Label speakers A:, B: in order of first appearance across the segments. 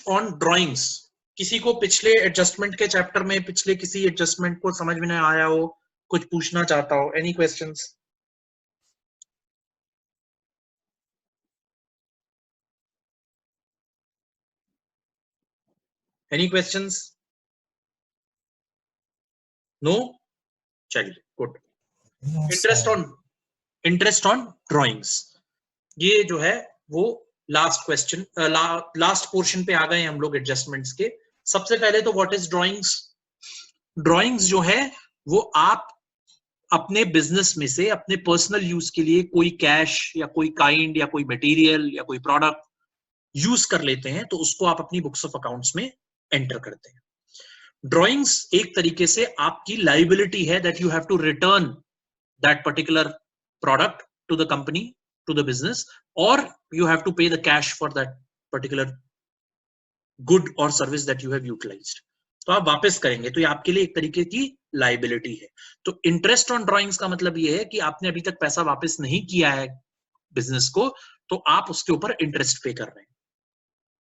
A: On drawings, किसी को पिछले एडजस्टमेंट के चैप्टर में पिछले किसी एडजस्टमेंट को समझ में नहीं आया हो, कुछ पूछना चाहता हो, any questions? Any questions? No? चलिए गुड। इंटरेस्ट ऑन ड्राइंग्स, ये जो है वो लास्ट क्वेश्चन, लास्ट पोर्शन पे आ गए हम लोग एडजस्टमेंट्स के। सबसे पहले तो व्हाट इज ड्राइंग्स? ड्राइंग्स जो है वो आप अपने बिजनेस में से अपने पर्सनल यूज के लिए कोई कैश या कोई काइंड या कोई मटेरियल या कोई प्रोडक्ट यूज कर लेते हैं, तो उसको आप अपनी बुक्स ऑफ अकाउंट्स में एंटर करते हैं। ड्राइंग्स एक तरीके से आपकी लाइबिलिटी है, that you have to return that particular product to the company, to the business, और you have to pay the cash for that particular good और service that you have utilised. तो आप वापस करेंगे, तो ये आपके लिए एक तरीके की लाइबिलिटी है। तो इंटरेस्ट ऑन ड्राइंग्स का मतलब ये है कि आपने अभी तक पैसा वापस नहीं किया है बिजनेस को, तो आप उसके ऊपर इंटरेस्ट पे कर रहे हैं,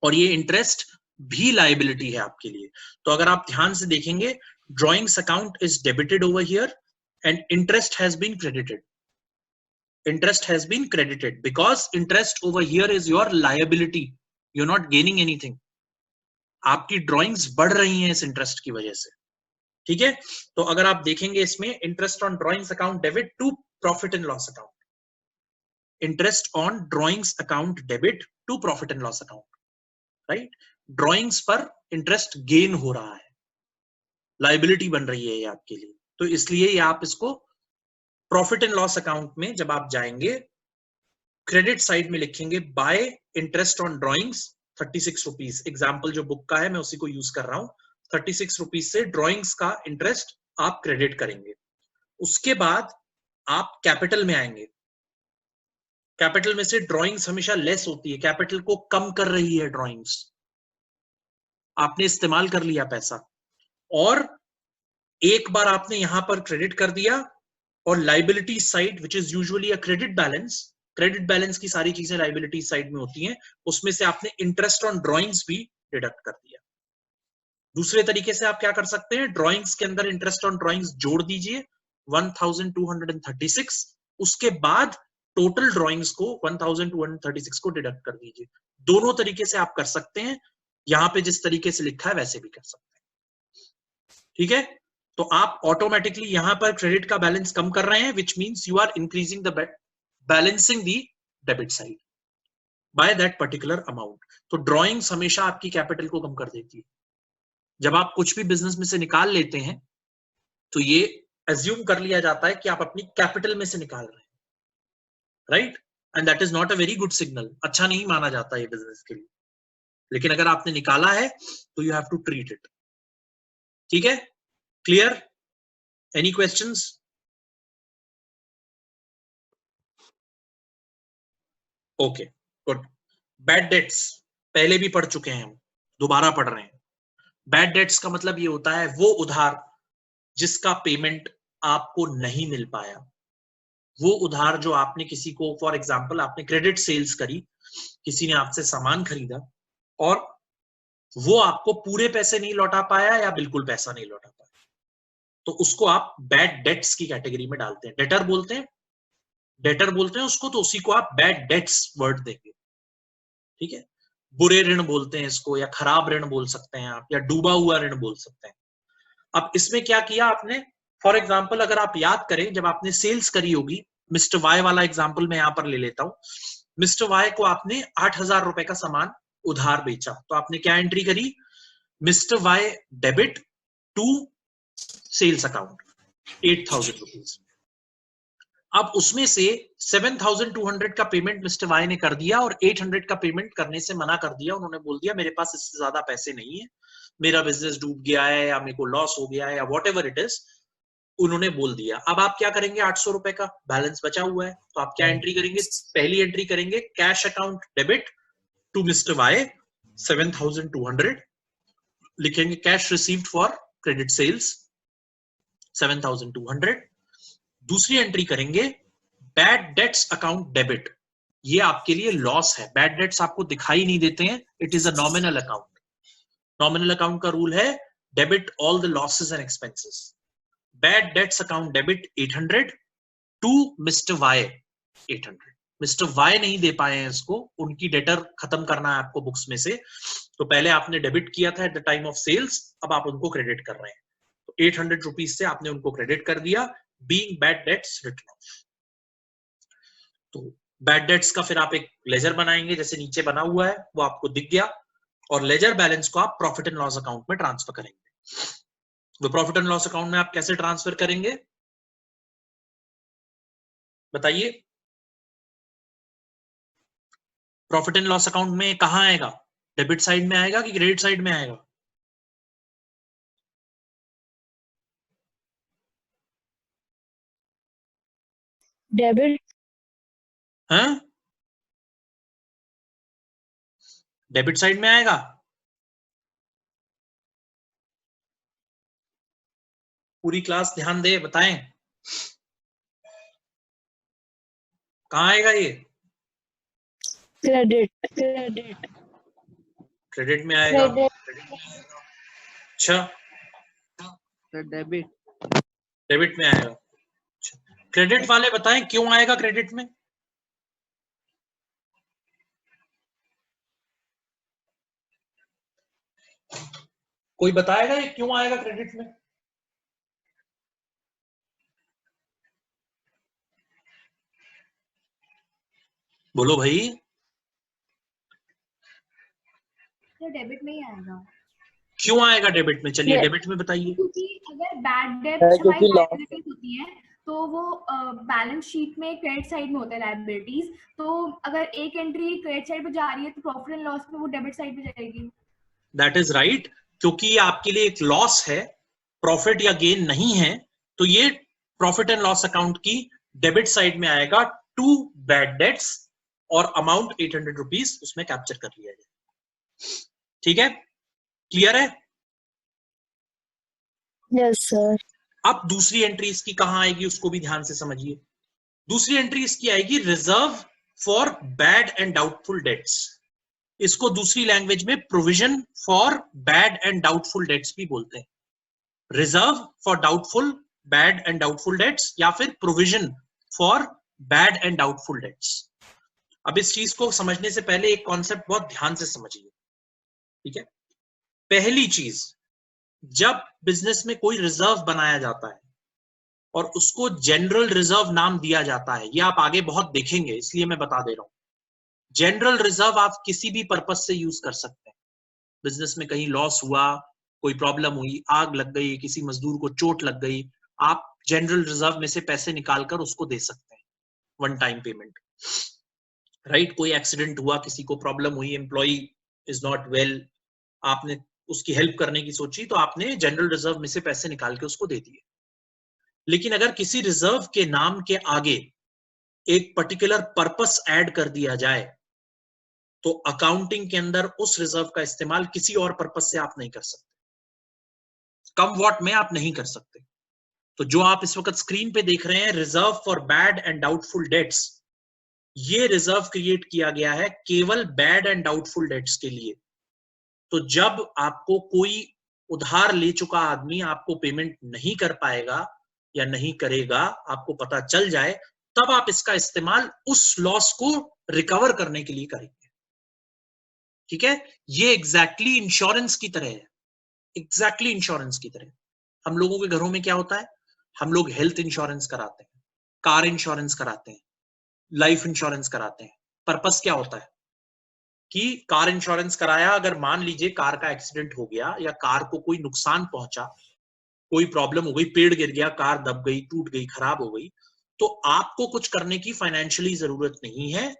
A: और ये इंटरेस्ट भी लाइबिलिटी है आपके लिए। तो अगर आप ध्यान से देखेंगे, drawings account is debited over here and interest has been credited. Interest has been credited because interest over here is your liability. You're not gaining anything. आपकी ड्राइंग्स बढ़ रही हैं इस इंटरेस्ट की वजह से, ठीक है? तो अगर आप देखेंगे इसमें, interest on drawings account debit to profit and loss account, interest on drawings account debit to profit and loss account, right? Drawings पर इंटरेस्ट गेन हो रहा है, लाइबिलिटी बन रही है ये आपके लिए, तो इसलिए ये आप इसको प्रॉफिट एंड लॉस अकाउंट में जब आप जाएंगे, क्रेडिट साइड में लिखेंगे bye interest on drawings 36 rupees. Example जो बुक का है मैं उसी को यूज कर रहा हूं। 36 रुपीज से ड्राइंग्स का इंटरेस्ट आप क्रेडिट करेंगे। उसके बाद आप कैपिटल में आएंगे। कैपिटल में से ड्राइंग्स हमेशा लेस होती है, कैपिटल को कम कर रही है ड्राइंग्स, आपने इस्तेमाल कर लिया पैसा, और एक बार आपने यहां पर क्रेडिट कर दिया, और liability side which is usually a credit balance, credit balance की सारी चीजें लाइबिलिटी साइड में होती हैं, उसमें से आपने इंटरेस्ट ऑन ड्राइंग्स भी डिडक्ट कर दिया। दूसरे तरीके से आप क्या कर सकते हैं, ड्राइंग्स के अंदर इंटरेस्ट ऑन ड्राइंग्स जोड़ दीजिए 1236, उसके बाद टोटल ड्राइंग्स को 1236 को डिडक्ट कर दीजिए। दोनों तरीके से आप कर सकते हैं, यहां पे जिस तरीके से लिखा है वैसे भी कर सकते हैं, ठीक है? तो आप ऑटोमेटिकली यहां पर क्रेडिट का बैलेंस कम कर रहे हैं, which means you are increasing the balancing the debit side by that particular amount. तो ड्राइंग्स हमेशा आपकी कैपिटल को कम कर देती है। जब आप कुछ भी बिजनेस में से निकाल लेते हैं, तो ये एज्यूम कर लिया जाता है कि आप अपनी कैपिटल में से निकाल रहे हैं, right? And that is not a very good signal, अच्छा नहीं माना जाता है बिजनेस के लिए। लेकिन अगर आपने निकाला है तो you have to treat it, ठीक है? Clear? Any questions? Okay good. Bad debts पहले भी पढ़ चुके हैं हम, दोबारा पढ़ रहे हैं। बैड डेट्स का मतलब ये होता है वो उधार जिसका पेमेंट आपको नहीं मिल पाया, वो उधार जो आपने किसी को, फॉर एग्जांपल आपने क्रेडिट सेल्स करी, किसी ने आपसे सामान खरीदा और वो आपको पूरे पैसे नहीं लौटा पाया या बिल्कुल पैसा नहीं लौटा पाया, तो उसको आप बैड डेट्स की कैटेगरी में डालते हैं। डेटर बोलते हैं, डेटर बोलते हैं उसको, तो उसी को आप बैड डेट्स वर्ड देंगे, ठीक है? बुरे ऋण बोलते हैं इसको, या खराब ऋण बोल सकते हैं आप, या डूबा हुआ ऋण बोल सकते हैं। अब इसमें क्या किया आपने, फॉर एग्जाम्पल अगर आप याद करें, जब आपने सेल्स करी होगी, मिस्टर वाई वाला एग्जाम्पल मैं यहां पर ले लेता हूं। मिस्टर वाई को आपने 8,000 रुपए का सामान उधार बेचा, तो आपने क्या एंट्री करी, mister Y debit to sales account 8,000 rupees. अब उसमें से 7,200 का पेमेंट मिस्टर वाई ने कर दिया और 800 का पेमेंट करने से मना कर दिया। उन्होंने बोल दिया मेरे पास इससे ज्यादा पैसे नहीं है, मेरा बिजनेस डूब गया है या मेरे को लॉस हो गया है या वॉट एवर इट इज, उन्होंने बोल दिया। अब आप क्या करेंगे, 800 रुपए का बैलेंस बचा हुआ है, तो आप क्या एंट्री करेंगे, पहली एंट्री करेंगे cash account debit to mister Y 7,200, लिखेंगे cash received for credit sales 7,200। दूसरी एंट्री करेंगे बैड डेट्स अकाउंट डेबिट, ये आपके लिए लॉस है, बैड डेट्स आपको दिखाई नहीं देते हैं, it is a nominal account, nominal account का रूल है debit all the losses and expenses. Bad debts account debit 800 to mister Y 800. Mister Y नहीं दे पाए हैं इसको, उनकी डेटर खत्म करना है आपको बुक्स में से, तो पहले आपने डेबिट किया था at the time of sales, अब आप उनको क्रेडिट कर रहे हैं, तो 800 रुपीज से आपने उनको क्रेडिट कर दिया, being bad debts written off. तो बैड डेट्स का फिर आप एक लेजर बनाएंगे जैसे नीचे बना हुआ है, वो आपको दिख गया, और लेजर बैलेंस को आप प्रॉफिट एंड लॉस अकाउंट में ट्रांसफर करेंगे. वो प्रॉफिट एंड लॉस अकाउंट में आप कैसे ट्रांसफर करेंगे बताइए? प्रॉफिट एंड लॉस अकाउंट में कहां आएगा? डेबिट साइड में आएगा कि क्रेडिट साइड में आएगा?
B: डेबिट.
A: हाँ, डेबिट साइड में आएगा. पूरी क्लास ध्यान दे, बताएं कहां आएगा ये?
B: क्रेडिट.
A: क्रेडिट में आएगा. अच्छा, डेबिट में आएगा. क्रेडिट वाले बताएं क्यों आएगा क्रेडिट में? कोई बताएगा ये क्यों आएगा क्रेडिट में? बोलो भाई.
C: तो डेबिट में ही आएगा.
A: क्यों आएगा डेबिट में? चलिए डेबिट में बताइए.
C: क्योंकि अगर बैड डेट्स हमारी लायबिलिटीज होती हैं तो वो बैलेंस शीट में क्रेडिट साइड में होता है लायबिलिटीज, तो अगर एक एंट्री क्रेडिट साइड पे जा रही है तो प्रॉफिट एंड लॉस में वो डेबिट साइड पे जाएगी.
A: दैट इज राइट, क्योंकि ये आपके लिए एक लॉस है, प्रॉफिट या गेन नहीं है, तो ये प्रॉफिट एंड लॉस अकाउंट की डेबिट साइड में आएगा टू बैड डेट्स, और अमाउंट 800 रुपीज उसमें कैप्चर कर लिया जाए. ठीक है, क्लियर है?
B: Yes sir.
A: अब दूसरी एंट्री इसकी कहां आएगी उसको भी ध्यान से समझिए. दूसरी एंट्री इसकी आएगी reserve for bad and doubtful dates. इसको दूसरी लैंग्वेज में provision for bad and doubtful dates भी बोलते हैं. Reserve for doubtful bad and doubtful dates, या फिर provision for bad and doubtful dates. अब इस चीज को समझने से पहले एक कॉन्सेप्ट बहुत ध्यान से समझिए. ठीक है, पहली चीज, जब बिजनेस में कोई रिजर्व बनाया जाता है और उसको जनरल रिजर्व नाम दिया जाता है, ये आप आगे बहुत देखेंगे इसलिए मैं बता दे रहा हूं. जनरल रिजर्व आप किसी भी पर्पज से यूज कर सकते हैं. बिजनेस में कहीं लॉस हुआ, कोई प्रॉब्लम हुई, आग लग गई, किसी मजदूर को चोट लग गई, आप जनरल रिजर्व में से पैसे निकालकर उसको दे सकते हैं, वन टाइम पेमेंट. राइट, कोई एक्सीडेंट हुआ, किसी को प्रॉब्लम हुई, एम्प्लॉय इज नॉट वेल, आपने उसकी हेल्प करने की सोची, तो आपने जनरल रिजर्व में से पैसे निकाल के उसको दे दिए. लेकिन अगर किसी रिजर्व के नाम के आगे एक पर्टिकुलर पर्पस ऐड कर दिया जाए, तो अकाउंटिंग के अंदर उस रिजर्व का इस्तेमाल किसी और पर्पस से आप नहीं कर सकते, कम वॉट में आप नहीं कर सकते. तो जो आप इस वक्त स्क्रीन पे देख रहे हैं, reserve for bad and doubtful dates, ये रिजर्व क्रिएट किया गया है केवल बैड एंड डाउटफुल डेट्स के लिए. तो जब आपको कोई उधार ले चुका आदमी आपको पेमेंट नहीं कर पाएगा या नहीं करेगा, आपको पता चल जाए, तब आप इसका इस्तेमाल उस लॉस को रिकवर करने के लिए करेंगे. ठीक है, ये एग्जैक्टली इंश्योरेंस की तरह है. एग्जैक्टली इंश्योरेंस की तरह. हम लोगों के घरों में क्या होता है, हम लोग हेल्थ इंश्योरेंस कराते हैं, कार इंश्योरेंस कराते हैं, लाइफ इंश्योरेंस कराते हैं. पर्पस क्या होता है कि कार इंश्योरेंस कराया, अगर मान लीजिए कार का एक्सीडेंट हो गया या कार को कोई नुकसान पहुंचा, कोई प्रॉब्लम हो गई, पेड़ गिर गया, कार दब गई, टूट गई, खराब हो गई, तो आपको कुछ करने की फाइनेंशियली जरूरत नहीं है.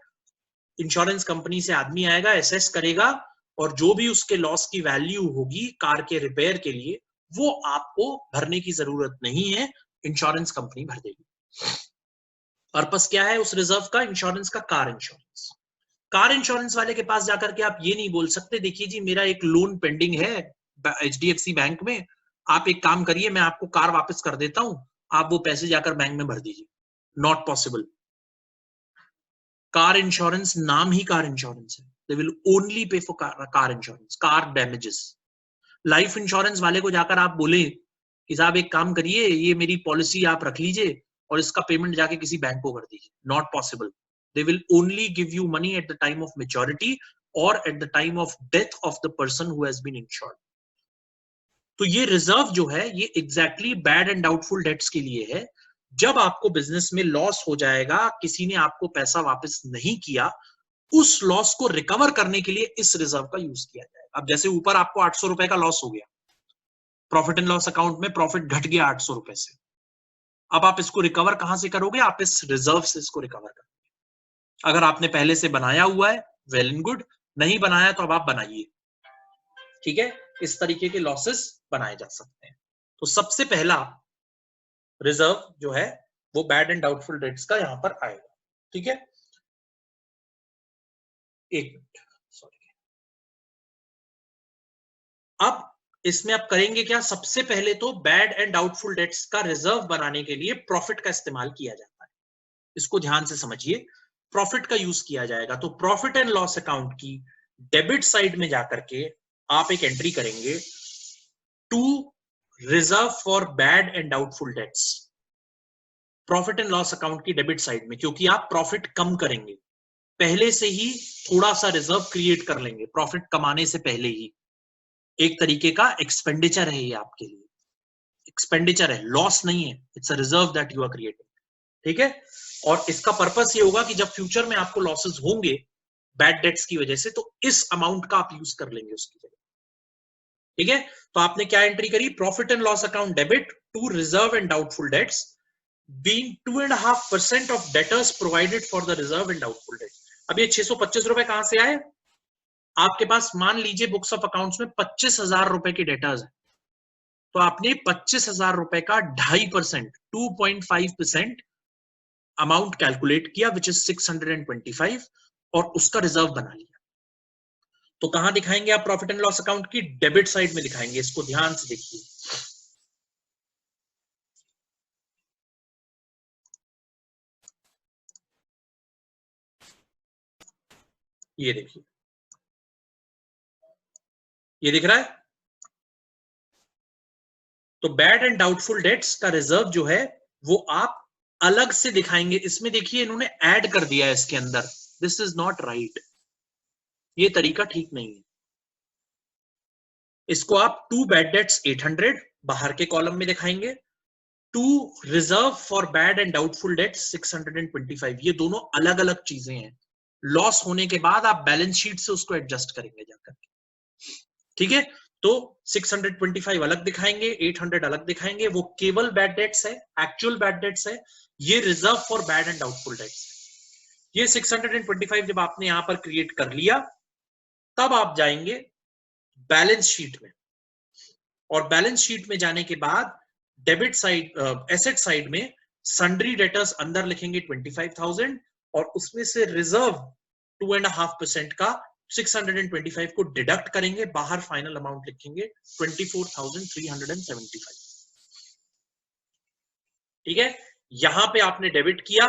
A: इंश्योरेंस कंपनी से आदमी आएगा, एसेस करेगा, और जो भी उसके लॉस की वैल्यू होगी कार के रिपेयर के लिए, वो आपको भरने की जरूरत नहीं है, इंश्योरेंस कंपनी भर देगी. पर्पस क्या है उस रिजर्व का? इंश्योरेंस का, कार इंश्योरेंस. कार इंश्योरेंस वाले के पास जाकर के आप ये नहीं बोल सकते, देखिए जी मेरा एक लोन पेंडिंग है HDFC बैंक में, आप एक काम करिए, मैं आपको कार वापस कर देता हूं, आप वो पैसे जाकर बैंक में भर दीजिए. Not possible. कार इंश्योरेंस नाम ही कार इंश्योरेंस है. दे will only pay for car insurance, car damages. Life insurance वाले को जाकर आप बोले कि साहब एक काम करिए, ये मेरी पॉलिसी आप रख लीजिए और इसका पेमेंट जाके किसी बैंक को कर दीजिए, not possible. They will only give you money at the time of maturity और at the time of death of the person who has been insured. तो ये रिजर्व जो है ये exactly bad and doubtful debts के लिए है. जब आपको बिजनेस में लॉस हो जाएगा, किसी ने आपको पैसा वापस नहीं किया, उस लॉस को रिकवर करने के लिए इस रिजर्व का यूज किया जाएगा. अब जैसे ऊपर आपको 800 रुपए का लॉस हो गया, प्रॉफिट एंड लॉस अकाउंट में प्रॉफिट घट गया 800 रुपए से. अब आप इसको रिकवर कहां से करोगे? आप इस रिजर्व से इसको रिकवर करोगे. अगर आपने पहले से बनाया हुआ है, वेल एंड गुड. नहीं बनाया तो अब आप बनाइए. ठीक है, इस तरीके के लॉसेस बनाए जा सकते हैं. तो सबसे पहला रिजर्व जो है वो बैड एंड डाउटफुल डेट्स का यहां पर आएगा. ठीक है, एक मिनट, सॉरी. अब इसमें आप करेंगे क्या? सबसे पहले तो बैड एंड डाउटफुल डेट्स का रिजर्व बनाने के लिए प्रॉफिट का इस्तेमाल किया जाता है. इसको ध्यान से समझिए, प्रॉफिट का यूज किया जाएगा. तो प्रॉफिट एंड लॉस अकाउंट की डेबिट साइड में जाकर के आप एक एंट्री करेंगे, to reserve for bad and doubtful debts. Profit and loss account की डेबिट साइड में, क्योंकि आप प्रॉफिट कम करेंगे, पहले से ही थोड़ा सा रिजर्व क्रिएट कर लेंगे प्रॉफिट कमाने से पहले ही. एक तरीके का एक्सपेंडिचर है ये आपके लिए, एक्सपेंडिचर है, लॉस नहीं है. It's a reserve that you are creating. ठीक है, और इसका पर्पस ये होगा कि जब फ्यूचर में आपको लॉसेस होंगे बैड डेट्स की वजह से, तो इस अमाउंट का आप यूज कर लेंगे उसकी जगह. ठीक है, तो आपने क्या एंट्री करी? Profit and loss account debit to reserve and doubtful debts being 2.5% of debtors provided for the reserve and doubtful debt. अब ये 625 रुपए कहां से आए? आपके पास मान लीजिए बुक्स ऑफ अकाउंट्स में 25,000 रुपए के डेटर्स है, तो आपने 25,000 रुपए का 2.5%, 2.5% अमाउंट कैलकुलेट किया, विच इज 625, और उसका रिजर्व बना लिया. तो कहां दिखाएंगे आप प्रॉफिट एंड लॉस अकाउंट की? डेबिट साइड में दिखाएंगे. इसको ध्यान से देखिए. ये देखिए, ये दिख रहा है. तो बैड एंड डाउटफुल डेट्स का रिजर्व जो है वो आप अलग से दिखाएंगे. इसमें देखिए इन्होंने ऐड कर दिया है इसके अंदर. दिस इज नॉट राइट, ये तरीका ठीक नहीं है. इसको आप टू बैड डेट्स 800 बाहर के कॉलम में दिखाएंगे, to reserve for bad and doubtful debts 625. ये दोनों अलग अलग चीजें हैं. लॉस होने के बाद आप बैलेंस शीट से उसको एडजस्ट करेंगे जाकर. ठीक है, तो 625 अलग दिखाएंगे, 800 अलग दिखाएंगे. वो केवल बैड डेट्स है, एक्चुअल बैड डेट्स है. ये reserve for bad and doubtful dates है. ये 625 जब आपने यहां पर क्रिएट कर लिया, तब आप जाएंगे बैलेंस शीट में, और बैलेंस शीट में जाने के बाद डेबिट साइड, एसेट साइड में सन्ड्री डेटर्स अंदर लिखेंगे 25,000, और उसमें से रिजर्व 2.5% का 625 को डिडक्ट करेंगे, बाहर फाइनल अमाउंट लिखेंगे 24,375. ठीक है, यहां पे आपने डेबिट किया,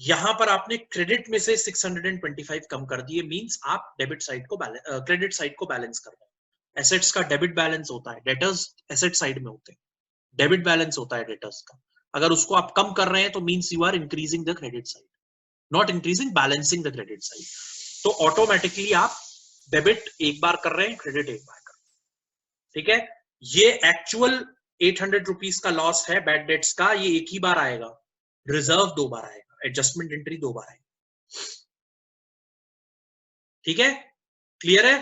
A: यहां पर आपने क्रेडिट में से 625 कम कर दिए. मींस आप डेबिट साइड को क्रेडिट साइड को बैलेंस कर रहे हैं. एसेट्स का डेबिट बैलेंस होता है, डेटर्स एसेट साइड में होते हैं. डेबिट बैलेंस होता है डेटर्स का. अगर उसको आप कम कर रहे हैं तो means you are increasing the credit side, not increasing, balancing the credit side. तो ऑटोमेटिकली आप डेबिट एक बार कर रहे हैं, क्रेडिट एक बार कर रहे हैं. ठीक है, ये एक्चुअल 800 रुपीज का लॉस है बैड डेट्स का, ये एक ही बार आएगा. रिजर्व 2 बार आएगा, एडजस्टमेंट एंट्री 2 बार आएगी. ठीक है, क्लियर है?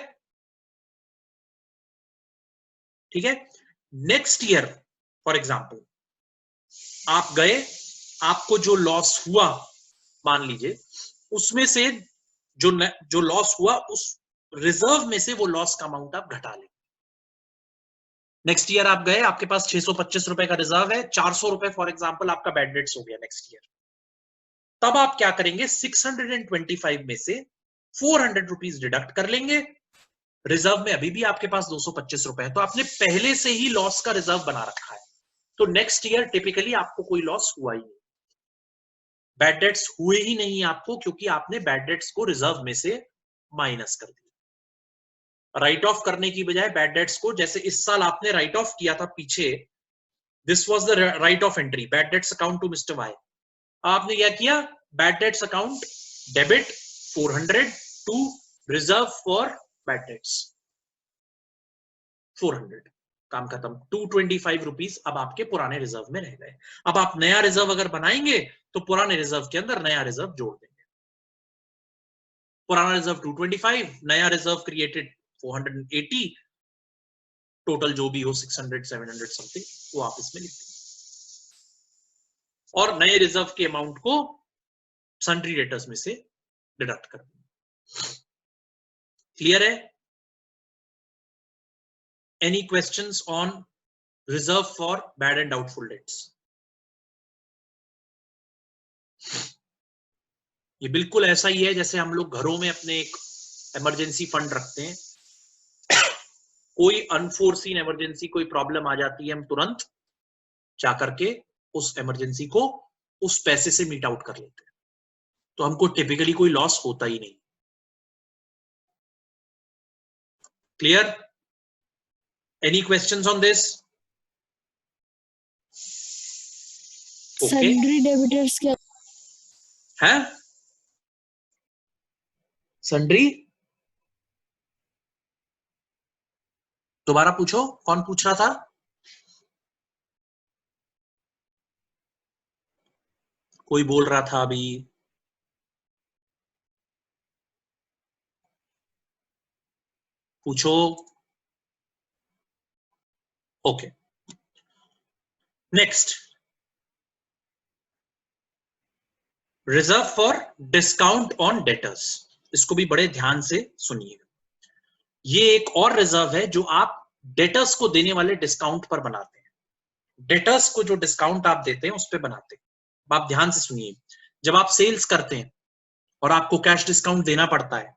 A: ठीक है, नेक्स्ट ईयर फॉर एग्जाम्पल आप गए, आपको जो लॉस हुआ मान लीजिए, उसमें से जो लॉस हुआ उस रिजर्व में से वो लॉस का अमाउंट आप घटा लें. नेक्स्ट ईयर आप गए, आपके पास 625 रुपए का रिजर्व है, 400 रुपए फॉर एग्जाम्पल आपका बैड डेट्स हो गया नेक्स्ट ईयर. तब आप क्या करेंगे? 625 में से 400 रुपीज डिडक्ट कर लेंगे. रिजर्व में अभी भी आपके पास 225 रुपए है, तो आपने पहले से ही लॉस का रिजर्व बना रखा है. तो नेक्स्ट ईयर टिपिकली आपको कोई लॉस हुआ ही नहीं, बैड डेट्स हुए ही नहीं आपको, क्योंकि आपने बैड डेट्स को रिजर्व में से माइनस कर दिया. राइट ऑफ करने की बजाय बैड डेट्स को, जैसे इस साल आपने राइट ऑफ किया था पीछे, this was the write off entry, bad debts account to mister Y. आपने क्या किया, bad debts account debit 400 to reserve for bad debts 400, काम खत्म। 225 रुपीज अब आपके पुराने रिजर्व में रह गए। अब आप नया रिजर्व अगर बनाएंगे तो पुराने रिजर्व के अंदर नया रिजर्व जोड़ देंगे। पुराना रिजर्व 225, नया रिजर्व क्रिएटेड 480, टोटल जो भी हो 600 700 समथिंग वो आप इसमें लिख देंगे और नए रिजर्व के अमाउंट को सन्ड्री डेटर्स में से डिडक्ट कर देंगे। क्लियर है? Any questions on reserve for bad and doubtful debts? ये बिल्कुल ऐसा ही है जैसे हम लोग घरों में अपने एक इमरजेंसी फंड रखते हैं। कोई अनफोर्सीन इमरजेंसी, कोई प्रॉब्लम आ जाती है, हम तुरंत जा करके उस इमरजेंसी को उस पैसे से मीट आउट कर लेते हैं, तो हमको टिपिकली कोई लॉस होता ही नहीं। Clear? Any questions on this? Okay.
B: Sundry debtors क्या
A: है? सन्ड्री दोबारा पूछो, कौन पूछ रहा था? कोई बोल रहा था अभी। पूछो। Okay, next, reserve for discount on debtors. इसको भी बड़े ध्यान से सुनिएगा। ये एक और रिजर्व है जो आप डेटर्स को देने वाले डिस्काउंट पर बनाते हैं। डेटर्स को जो डिस्काउंट आप देते हैं उस पर बनाते हैं। आप ध्यान से सुनिए, जब आप सेल्स करते हैं और आपको कैश डिस्काउंट देना पड़ता है,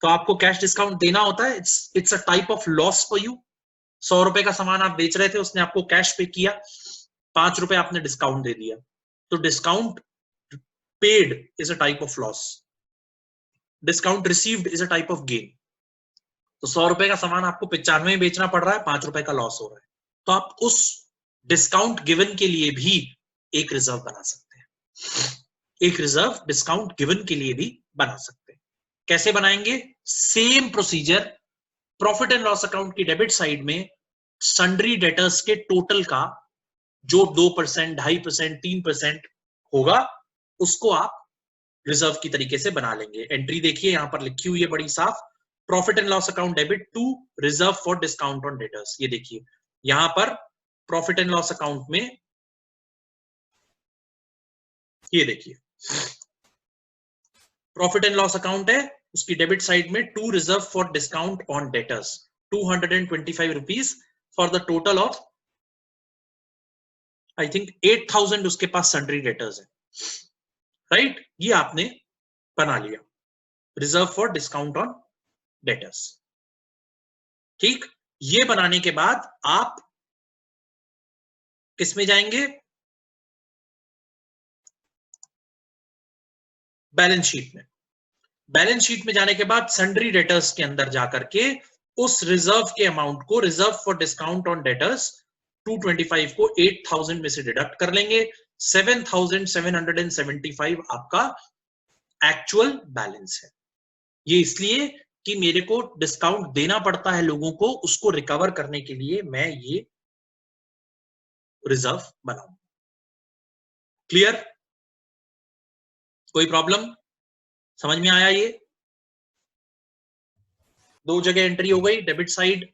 A: तो आपको कैश डिस्काउंट देना होता है। It's a type of loss for you. 100 रुपए का सामान आप बेच रहे थे, उसने आपको कैश पे किया, 5 रुपए आपने डिस्काउंट दे दिया, तो discount paid is a type of loss, discount received is a type of gain. तो 100 रुपए का सामान आपको 95 में बेचना पड़ रहा है, 5 रुपए का लॉस हो रहा है, तो आप उस डिस्काउंट गिवन के लिए भी एक रिजर्व बना सकते हैं। एक रिजर्व डिस्काउंट गिवन के लिए भी बना सकते हैं। कैसे बनाएंगे? Same procedure. Profit and loss account की डेबिट साइड में सन्ड्री डेटर्स के टोटल का जो 2%, 2.5%, 3% होगा, उसको आप रिजर्व की तरीके से बना लेंगे। एंट्री देखिए, यहां पर लिखी हुई है बड़ी साफ, profit and loss account debit to reserve for discount on debtors. ये देखिए यहां पर प्रॉफिट एंड लॉस अकाउंट में, ये देखिए प्रॉफिट एंड लॉस अकाउंट है, उसकी डेबिट साइड में to reserve for discount on debtors 225 rupees for the total of I think 8000 उसके पास सन्ड्री डेटर्स है, राइट? ये आपने बना लिया, reserve for discount on debtors. ठीक, ये बनाने के बाद आप किसमें जाएंगे? बैलेंस शीट में। बैलेंस शीट में जाने के बाद सन्ड्री डेटर्स के अंदर जाकर के उस रिजर्व के अमाउंट को, reserve for discount on debtors 225 को 8000 में से डिडक्ट कर लेंगे। 7775 आपका एक्चुअल बैलेंस है। ये इसलिए कि मेरे को डिस्काउंट देना पड़ता है लोगों को, उसको रिकवर करने के लिए मैं ये रिजर्व बनाऊं। क्लियर? कोई प्रॉब्लम? समझ में आया? ये दो जगह एंट्री हो गई, debit side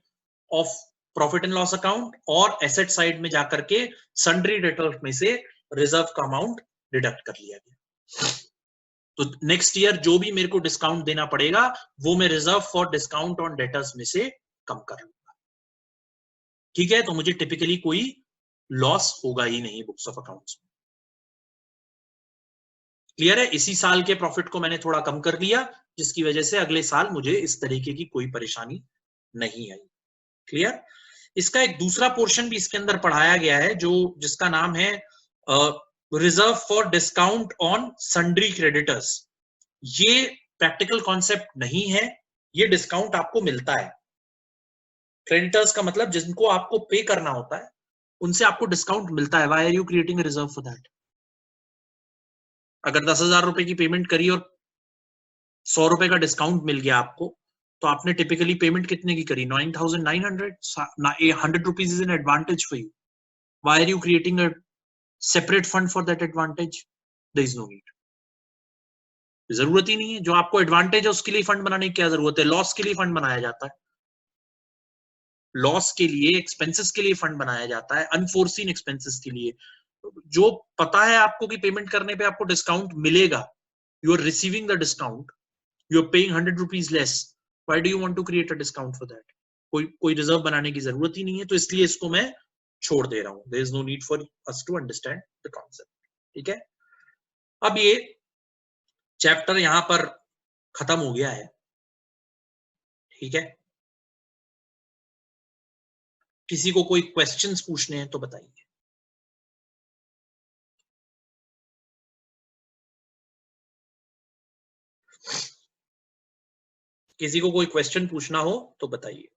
A: of profit and loss account और एसेट साइड में जाकर के सन्ड्री डेटर्स में से रिजर्व का अमाउंट डिडक्ट कर लिया गया। तो नेक्स्ट ईयर जो भी मेरे को डिस्काउंट देना पड़ेगा वो मैं reserve for discount on debtors में से कम कर लूंगा। ठीक है, तो मुझे टिपिकली कोई लॉस होगा ही नहीं बुक्स ऑफ अकाउंट्स में। क्लियर है? इसी साल के प्रॉफिट को मैंने थोड़ा कम कर दिया, जिसकी वजह से अगले साल मुझे इस तरीके की कोई परेशानी नहीं आई। क्लियर? इसका एक दूसरा पोर्शन भी इसके अंदर पढ़ाया गया है, जो जिसका नाम है reserve for discount on sundry creditors. ये प्रैक्टिकल कॉन्सेप्ट नहीं है, ये डिस्काउंट आपको मिलता है। क्रेडिटर्स का मतलब जिनको आपको पे करना होता है उनसे आपको डिस्काउंट मिलता है. Why are you creating a reserve for that? अगर 10,000 रुपए की पेमेंट करी और 100 रुपए का डिस्काउंट मिल गया आपको, तो आपने टिपिकली पेमेंट कितने की करी? 9,900. 100 rupees is an advantage for you. Why are you creating a separate fund for that advantage? There is no need. जरूरत ही नहीं है. जो आपको एडवांटेज है उसके लिए फंड बनाने की क्या जरूरत है? लॉस के लिए फंड बनाया जाता है. लॉस के लिए, एक्सपेंसेस के लिए फंड बनाया जाता है, अनफोर्सीन एक्सपेंसेस के लिए. जो पता है आपको कि पेमेंट करने पे आपको डिस्काउंट मिलेगा, you are receiving the discount, you are paying 100 rupees less. Why do you want to create a discount for that? कोई रिजर्व बनाने की जरूरत ही नहीं है. तो इसलिए इसको मैं छोड़ दे रहा हूं. There is no need for us to understand the concept. ठीक है. अब ये चैप्टर यहां पर खत्म हो गया है. ठीक है. किसी को कोई क्वेश्चंस पूछने हैं तो बताइए. किसी को कोई क्वेश्चन पूछना हो तो बताइए.